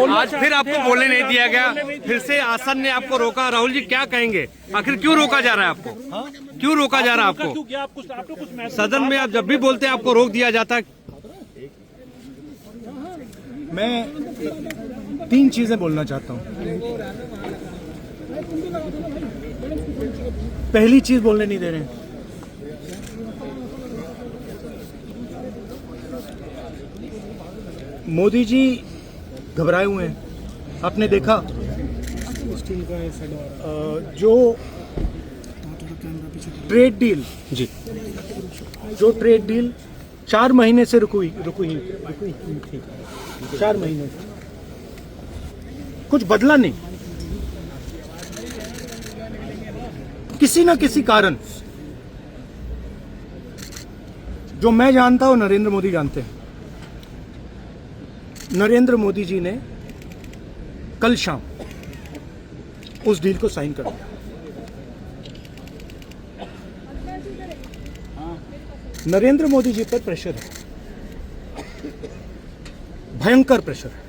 आज फिर आपको बोलने नहीं दिया गया, फिर से आसन ने आपको रोका। राहुल जी क्या कहेंगे, आखिर क्यों रोका जा रहा है आपको? क्यों रोका जा रहा है आपको? सदन में आप जब भी बोलते हैं आपको रोक दिया जाता है। मैं 3 चीजें बोलना चाहता हूं। पहली चीज बोलने नहीं दे रहे हैं। मोदी जी घबराए हुए हैं। आपने देखा जो ट्रेड डील जी, जो ट्रेड डील 4 महीने से रुकी थी, 4 महीने से कुछ बदला नहीं। किसी ना किसी कारण, जो मैं जानता हूं नरेंद्र मोदी जानते हैं, नरेंद्र मोदी जी ने कल शाम उस डील को साइन कर दिया। नरेंद्र मोदी जी पर प्रेशर है, भयंकर प्रेशर है,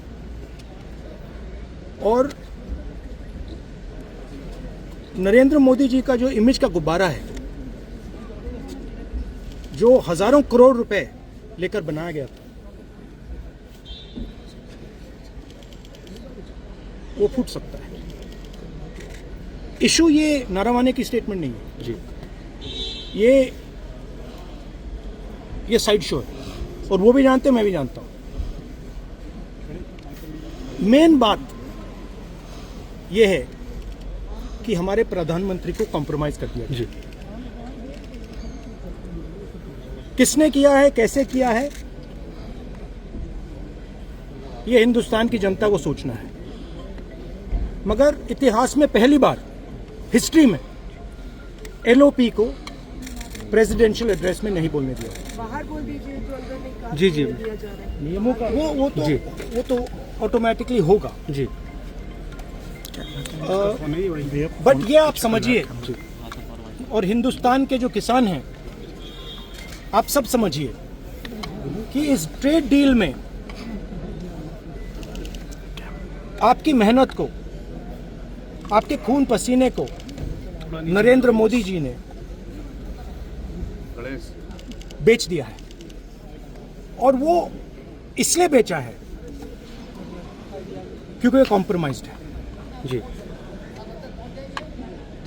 और नरेंद्र मोदी जी का जो इमेज का गुब्बारा है, जो हजारों करोड़ रुपए लेकर बनाया गया था, वो फूट सकता है। इशू ये नारावाने की स्टेटमेंट नहीं है जी, ये साइड शो है, और वो भी जानते हैं, मैं भी जानता हूं। मेन बात यह है कि हमारे प्रधानमंत्री को कॉम्प्रोमाइज कर दिया जी। किसने किया है, कैसे किया है, यह हिंदुस्तान की जनता को सोचना है। मगर इतिहास में पहली बार हिस्ट्री में एलओपी को प्रेसिडेंशियल एड्रेस में नहीं बोलने दिया। बाहर बोल दीजिए, जो अंदर नहीं कहा जी जी, दिया जा रहा है। नियमों का वो तो ऑटोमेटिकली होगा जी। बट ये आप समझिए, और हिंदुस्तान के जो किसान हैं, आप सब समझिए कि इस ट्रेड डील में आपकी मेहनत को, आपके खून पसीने को नरेंद्र मोदी जी ने बेच दिया है। और वो इसलिए बेचा है क्योंकि ये कॉम्प्रोमाइज्ड है जी।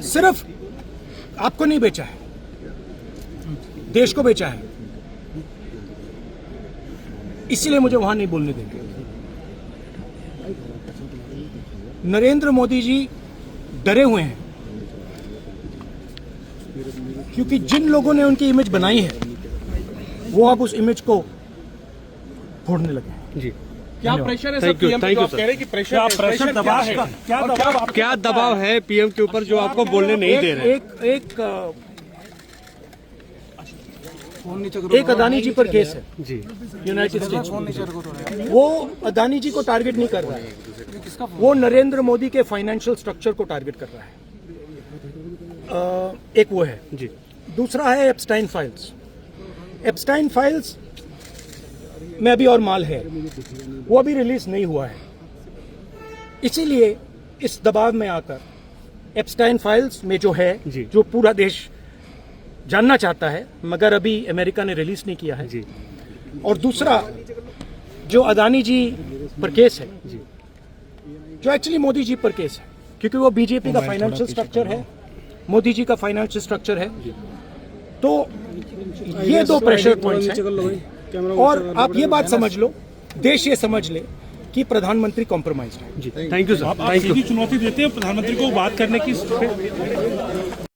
सिर्फ आपको नहीं बेचा है, देश को बेचा है। इसलिए मुझे वहां नहीं बोलने देंगे। नरेंद्र मोदी जी डरे हुए हैं, क्योंकि जिन लोगों ने उनकी इमेज बनाई है, वो अब उस इमेज को फोड़ने लगे हैं। जी, क्या प्रेशर है सर? थैंक यू कह सर। रहे हैं कि प्रेशर दबाव है, क्या दबाव है पीएम के ऊपर जो आपको बोलने नहीं दे रहे? एक अदानी जी पर केस है जी, यूनाइटेड स्टेट्स। वो अदानी जी को टारगेट नहीं कर रहा है, वो नरेंद्र मोदी के फाइनेंशियल स्ट्रक्चर को टारगेट कर रहा है। एक वो है जी। दूसरा है एप्स्टाइन फाइल्स। एप्स्टाइन फाइल्स में अभी और माल है, वो अभी रिलीज नहीं हुआ है। इसीलिए इस दबाव में आकर एप्स्टाइन फाइल्स में जो है, जो पूरा देश जानना चाहता है, मगर अभी अमेरिका ने रिलीज नहीं किया है जी। और दूसरा जो अदानी जी पर केस है जी, जो एक्चुअली मोदी जी पर केस है, क्योंकि वो बीजेपी का फाइनेंशियल स्ट्रक्चर है, मोदी जी का फाइनेंशियल स्ट्रक्चर है। तो ये 2 प्रेशर पॉइंट्स हैं। और आप ये बात समझ लो, देश ये समझ ले कि प्रधानमंत्री कॉम्प्रोमाइज है। जी। थैंक यू सर, आप थैंक यू। चुनौती देते हैं प्रधानमंत्री को बात करने की।